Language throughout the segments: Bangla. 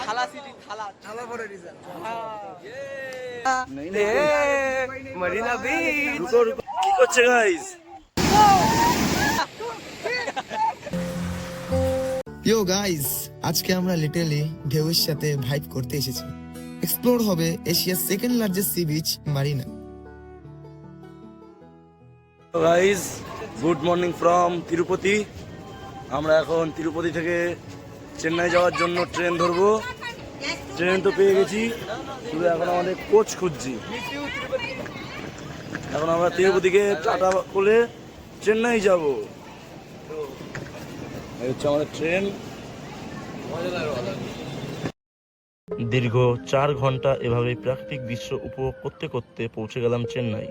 थाला सिटी थाला थाला फॉर अ रीजन। नहीं नहीं मरीना बीच रुको रुको কি করছে গাইস ইয়ো গাইস আজকে আমরা লিটারালি ঢেউয়ের সাথে ভাইব করতে এসেছি। এক্সপ্লোর হবে এশিয়ার second largest sea beach Marina. Guys good morning from Tirupati. আমরা এখন তিরুপতি থেকে চেন্নাই যাওয়ার জন্য ট্রেন ধরবো। ট্রেন তো পেয়ে গেছি, শুধু এখন আমাদের কোচ খুঁজছি। এখন আমরা তিরুপতিকে টাটা বলে চেন্নাই যাব। এই হচ্ছে আমাদের ট্রেন। দীর্ঘ 4 ঘন্টা এভাবে প্রাকৃতিক দৃশ্য উপভোগ করতে করতে পৌঁছে গেলাম চেন্নাই।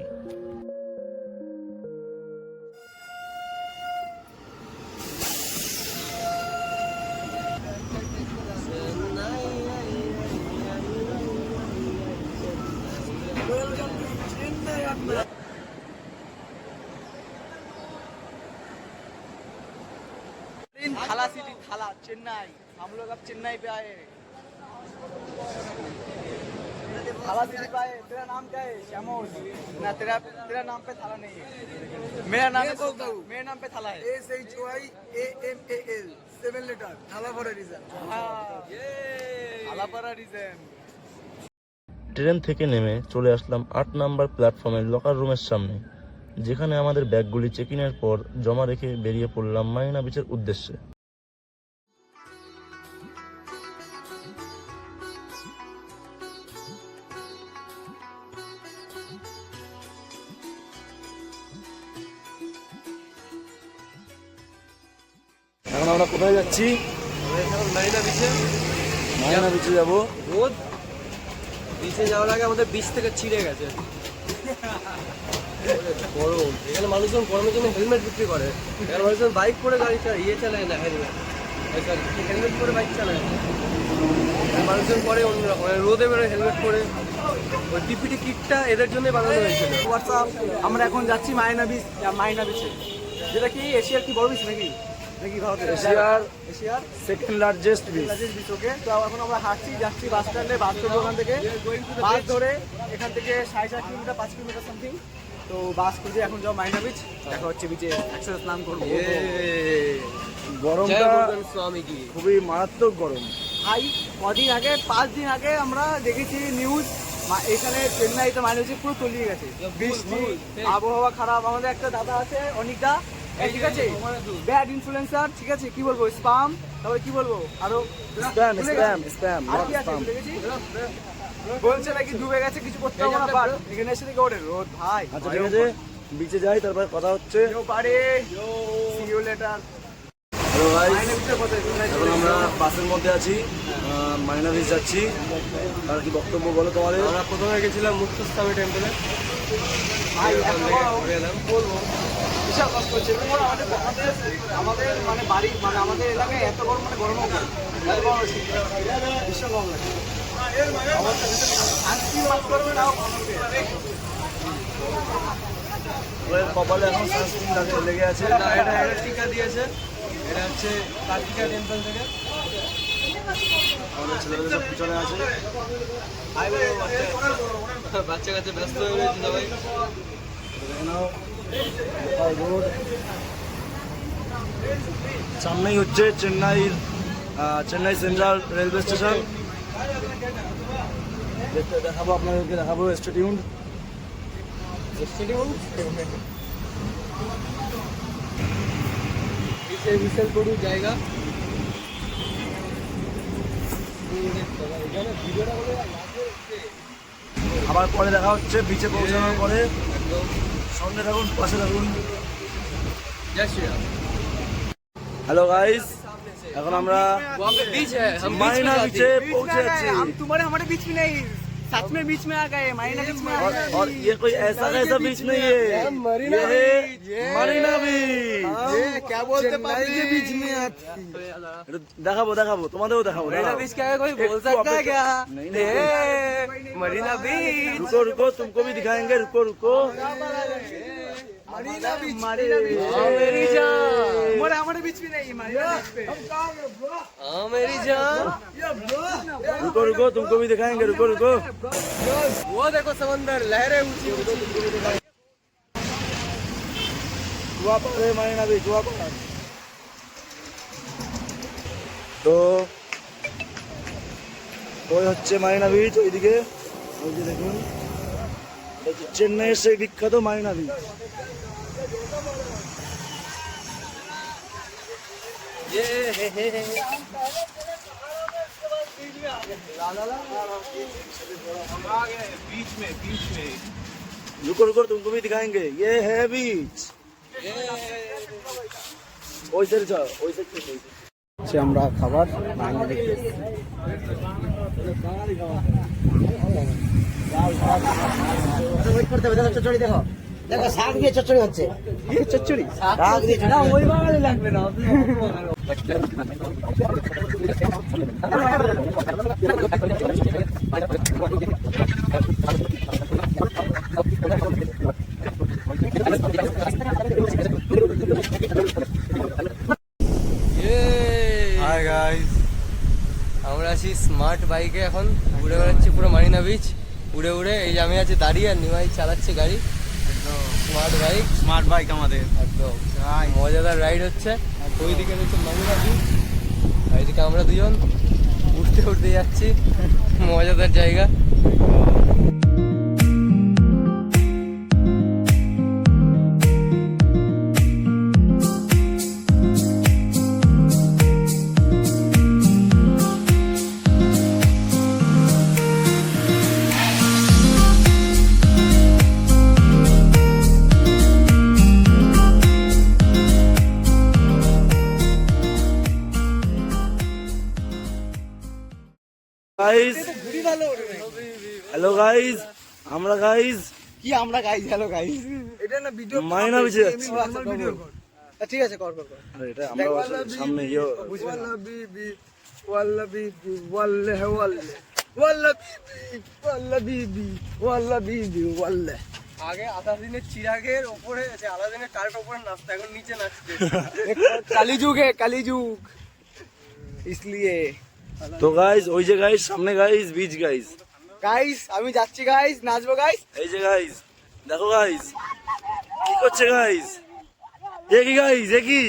थाला सिटी थाला चेन्नई। हम लोग अब चेन्नई पे आए। थाला सिटी पे आए। तेरा नाम क्या है? श्यामोल। ना तेरा नाम पे थाला नहीं है। मेरा नाम मेरे नाम पे थाला है। SHYAMAL 7 लेटर थाला फॉर अ रीजन। थाला फॉर अ रीजन। ট্রেন থেকে নেমে চলে আসলাম 8 নাম্বার প্ল্যাটফর্মের লকার রুমের সামনে, যেখানে আমাদের ব্যাগগুলি চেক ইনের পর জমা রেখে বেরিয়ে পড়লাম মারিনা বিচের উদ্দেশ্যে। এখন আমরা কোথায় যাচ্ছি? মারিনা বিচে। মারিনা বিচে যাবো। রোদ বিচে যাওয়ার আগে আমাদের বিচ থেকে ছিঁড়ে গেছে। গরম, এখানে মানুষজন গরমের জন্য হেলমেট বিক্রি করে। এখানে মানুষজন বাইক করে গাড়ি চালায় না, হেলমেট করে বাইক চালায়। মানুষজন করে অন্যরকম, রোদে বেরোয় হেলমেট করে। ওই টিপিটি কিটটা এদের জন্য বানানো হয়েছিল। হোয়াটসঅ্যাপ, আমরা এখন যাচ্ছি মারিনা বিচে, যেটা কি এশিয়ার কি বড় বিচ নাকি ভারতের? এশিয়ার সেকেন্ড লার্জেস্ট বিচ। ওকে, তো এখন আমরা যাচ্ছি বাস স্ট্যান্ডে। বাস ধরবো ওখান থেকে, বাস ধরে এখান থেকে 4.5 কিলোমিটার 5 কিলোমিটার সামথিং। তো বাস করে এখন যাও মারিনা বিচ। দেখা হচ্ছে বিচে, একসাথে স্নান করবো। গরমটা খুবই মারাত্মক গরম। ভাই কদিন আগে 5 দিন আগে আমরা দেখেছি নিউজ, এখানে চেন্নাইতে মারিনা বিচে পুরো তলিয়ে গেছে, বৃষ্টি, আবহাওয়া খারাপ। আমাদের একটা দাদা আছে অনিকদা, ঠিক আছে, ব্যাড ইনফ্লুয়েন্সার, ঠিক আছে, কি বলবো, স্পাম, তারপরে কি বলবো আরো স্প্যাম বলছে নাকি ডুবে গেছে, কিছু করতে হবে না। বাট এখানে এসে দেখে ওরে রোদ ভাই। আচ্ছা ঠিক আছে, বিচে যাই, তারপর কথা হচ্ছে। See you later. Hello guys, এখন আমরা বাসের মধ্যে আছি, মারিনা বিচ যাচ্ছি। আর কি বক্তব্য বলো তোমাদের? আমরা প্রথমে গেছিলাম মুক্তস্বামী টেম্পলে। বলবো বিশাল কষ্ট হচ্ছে। আমাদের মানে বাড়ি মানে আমাদের এলাকায় এত গরম, মানে গরম ভীষণ গরম লাগে। কপালে এখন সানস্ক্রিন লেগে আছে। এটা টিকা দিয়েছে, এটা হচ্ছে কার্তিকা টেম্পল থেকে। আমাদের ছেলেদের সব পিছনে আছে। বাচ্চা কাছে ব্যস্ত হয়ে গেছে সবাই। রোড সামনেই হচ্ছে চেন্নাই সেন্ট্রাল রেলওয়ে স্টেশন। দেখাবো আপনাদেরকে, দেখাবো স্টেডিয়াম। বিশাল বড় জায়গা। আবার পরে দেখা হচ্ছে বিচে পৌঁছানোর পরে। সঙ্গে থাকুন, পাশে থাকুন। হ্যালো গাইস, এখন আমরা মারিনা বিচে পৌঁছে যাচ্ছি। हमारे बीच में नहीं, सच में बीच में आ गए, मारिना बीच में। और ये कोई ऐसा कैसा बीच नहीं है, ये है मारिना बीच। क्या बोलते के बीच में দেখাবো তোমাদেরও দেখাবো। मारिना बीच क्या है, कोई बोल सकता है क्या? नहीं नहीं, मारिना बीच। रुको तुमको भी दिखाएंगे, रुको। मरीना बीच मेरी जान, मोरे हमारे बीच भी नहीं मरीना बीच पे मेरी जान। रुको रुको, तुमको भी दिखाएंगे, रुको रुको। वो देखो समंदर, लहरें ऊंची ऊंची। মারিনা বিচ তো ওই হচ্ছে মারিনা বিচ, ওইদিকে ওই যে দেখুন, এটা হচ্ছে চেন্নাইয়ের সেই বিখ্যাত মারিনা বিচ। रुको रुको, तुमको भी दिखाएंगे, ये है बीच। ওই সাইড যাও, ওই সাইড থেকে সে আমরা খাবার ওয়েট করতে হবে। দেখো চচ্চড়ি, দেখো দেখো শাক দিয়ে চচ্চড়ি হচ্ছে। চচ্চড়ি শাক দিয়ে না ওই বাঙালি লাগবে না, আপনি হাই গাইস, আমরা আছি স্মার্ট বাইকে, এখন উড়ে বেড়াচ্ছি পুরো মারিনা বিচ উড়ে উড়ে। এই যে আমি আছি দাঁড়িয়ে, আর নিমাই চালাচ্ছে গাড়ি, স্মার্ট বাইক। স্মার্ট বাইক আমাদের একদম মজাদার রাইড হচ্ছে। ওইদিকে রয়েছে মারিনা বিচ, আর এদিকে আমরা দুজন উঠতে উঠতে যাচ্ছি, মজাদার জায়গা। গাইস হ্যালো গাইস, আমরা গাইস কি আমরা গাইস, হ্যালো গাইস, এটা না ভিডিও মারিনা বিচে যাচ্ছি। ভিডিও কর। ঠিক আছে, কর কর কর। আরে এটা আমরা সামনে ইয়ে ওয়াল্লা বিবি ওয়াল্লা বিবি ওয়াল্লা ওয়াল্লা ওয়াল্লা বিবি ওয়াল্লা বিবি ওয়াল্লা বিবি ওয়াল্লা। আগে আলাদিনের চিরাগের ওপরে, আলাদিনের কারের ওপরে নাচতো, এখন নিচে নাচছে। কালীযুগ है কালীযুগ, इसलिए তো গাইস ওই যে গাইস সামনে গাইস বিচ গাইস, গাইস আমি যাচ্ছি গাইস, নাচবো গাইস। এই যে গাইস দেখো গাইস কি করছে গাইস, এ কি গাইস, এ কি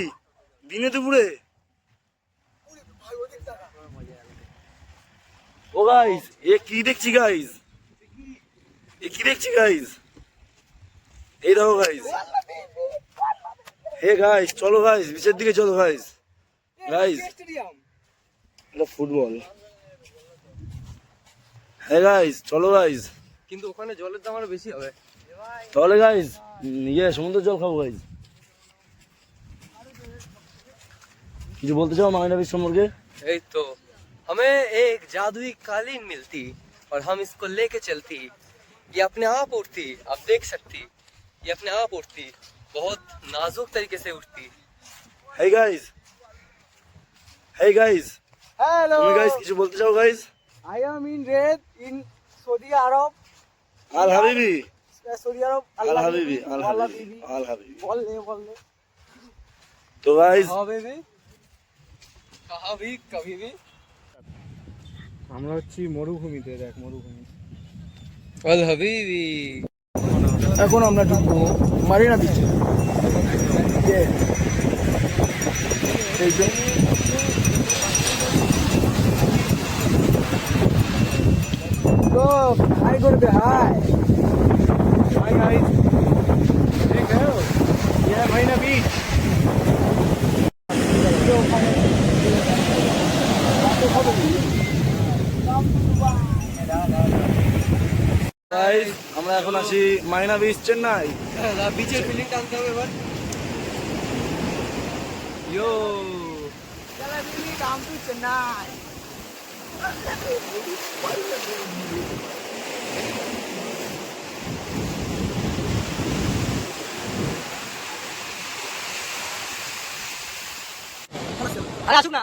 দিনে দুপুরে, ও গাইস এ কি দেখছি গাইস, এ কি দেখছি গাইস, এই দেখো গাইস, হে গাইস চলো গাইস বিচের দিকে চলো গাইস। গাইস স্টেডিয়াম এটা ফুটবল, হ্যাঁ গাইস চলো গাইস। কিন্তু ওখানে জলের দাম আরো বেশি হবে। তাহলে গাইস ইয়ে সমুদ্রের জল খাবো গাইস। কিছু বলতে চাও মারিনা বিচ সম্পর্কে? এই তো हमें एक जादुई कालीन मिलती और हम इसको लेके चलती, ये अपने आप उड़ती, आप देख सकती, ये अपने आप उड़ती, बहुत नाजुक तरीके से उड़ती। Hey guys, hey guys, hello, তুমি গাইস কিছু বলতে চাও guys? I am in Riyadh in Saudi Arabia, আল হাবিবি, সৌদি আরব, আল হাবিবি, আল আল্লাহ হাবিবি, বিবি, আল হাবিবি। বললে তো গাইস कभी भी कहाँ भी कभी भी আমরা হচ্ছি মরুভূমিতে, দেখ মরুভূমি। अल हबीबी। এখন আমরা ঢুকবো মারিনা বিচে। এই যে তো হাই করবে, হাই হাই গাইস, ঠিক है ये है मरीना बीच। গাইস আমরা এখন আছি মারিনা বিচ চেন্নাই। বিচের ফিলিং টানতে হবে এবার। ইয়ো কাম টু চেন্নাই। আরে আসুক না।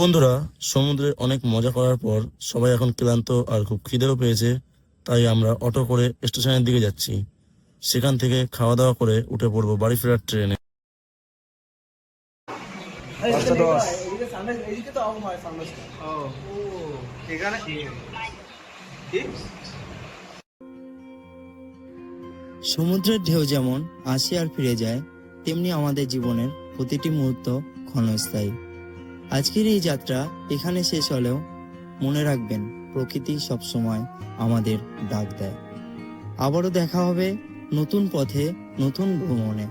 বন্ধুরা, সমুদ্রে অনেক মজা করার পর সবাই এখন ক্লান্ত আর খুব খিদেও পেয়েছে, তাই আমরা অটো করে স্টেশনের দিকে যাচ্ছি। সেখান থেকে খাওয়া দাওয়া করে উঠে পড়বো বাড়ি ফেরার ট্রেনে। সমুদ্রের ঢেউ যেমন আসে আর ফিরে যায়, তেমনি আমাদের জীবনের প্রতিটি মুহূর্ত ক্ষণস্থায়ী। আজকের এই যাত্রা এখানে শেষ হলেও মনে রাখবেন, প্রকৃতি সবসময় আমাদের ডাক দেয়। আবারও দেখা হবে নতুন পথে, নতুন ভ্রমণে।